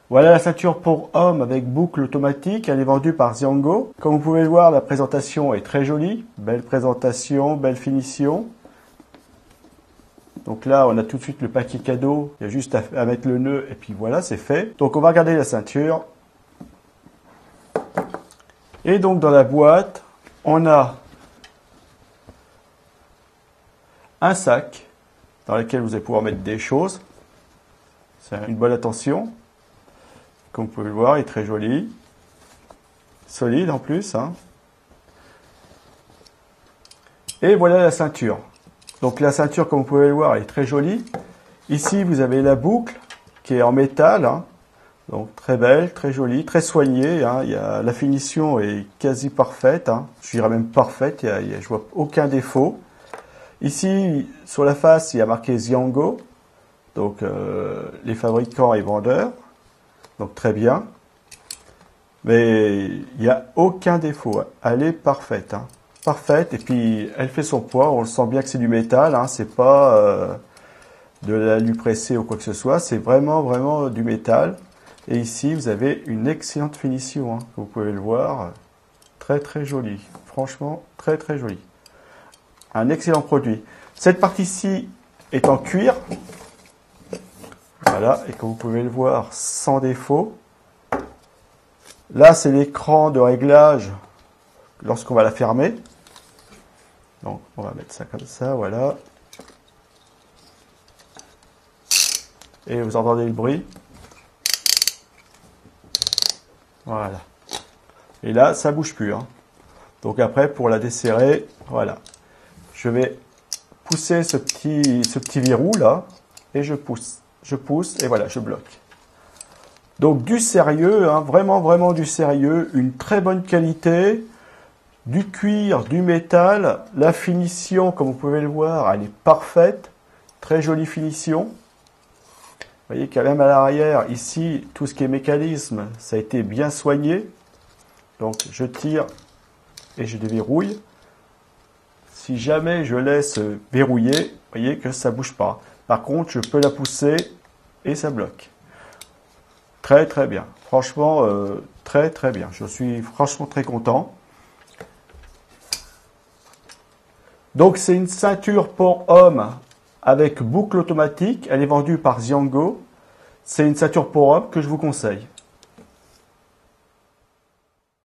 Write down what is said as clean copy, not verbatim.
Voilà la ceinture pour homme avec boucle automatique, elle est vendue par Xiango. Comme vous pouvez le voir, la présentation est très jolie, belle présentation, belle finition. Donc là, on a tout de suite le paquet cadeau, il y a juste à mettre le nœud et puis voilà, c'est fait. Donc on va regarder la ceinture. Et donc dans la boîte, on a un sac dans lequel vous allez pouvoir mettre des choses. C'est une bonne attention. Comme vous pouvez le voir, il est très joli. Solide en plus. Hein. Et voilà la ceinture. Donc la ceinture, comme vous pouvez le voir, elle est très jolie. Ici, vous avez la boucle qui est en métal. Hein. Donc très belle, très jolie, très soignée. Hein. La finition est quasi parfaite. Hein. Je dirais même parfaite. Je vois aucun défaut. Ici, sur la face, il y a marqué Xiango. Donc les fabricants et vendeurs. Donc très bien. Mais il n'y a aucun défaut. Elle est parfaite. Hein. Parfaite. Et puis elle fait son poids. On le sent bien que c'est du métal. Hein. C'est pas de l'alu pressé ou quoi que ce soit. C'est vraiment du métal. Et ici, vous avez une excellente finition. Hein. Vous pouvez le voir. Très joli. Franchement, très joli. Un excellent produit. Cette partie-ci est en cuir. Voilà, et comme vous pouvez le voir, sans défaut. Là, c'est l'écran de réglage lorsqu'on va la fermer. Donc, on va mettre ça comme ça, voilà. Et vous entendez le bruit. Voilà. Et là, ça bouge plus. Hein. Donc après, pour la desserrer, voilà. Je vais pousser ce petit verrou là, et je pousse. Je pousse et voilà, je bloque. Donc du sérieux, hein, vraiment du sérieux, une très bonne qualité, du cuir, du métal, la finition, comme vous pouvez le voir, elle est parfaite, très jolie finition. Vous voyez quand même à l'arrière, ici, tout ce qui est mécanisme, ça a été bien soigné. Donc je tire et je déverrouille. Si jamais je laisse verrouiller, vous voyez que ça ne bouge pas. Par contre, je peux la pousser et ça bloque. Très bien. Franchement, très bien. Je suis franchement très content. Donc, c'est une ceinture pour homme avec boucle automatique. Elle est vendue par Xiango. C'est une ceinture pour homme que je vous conseille.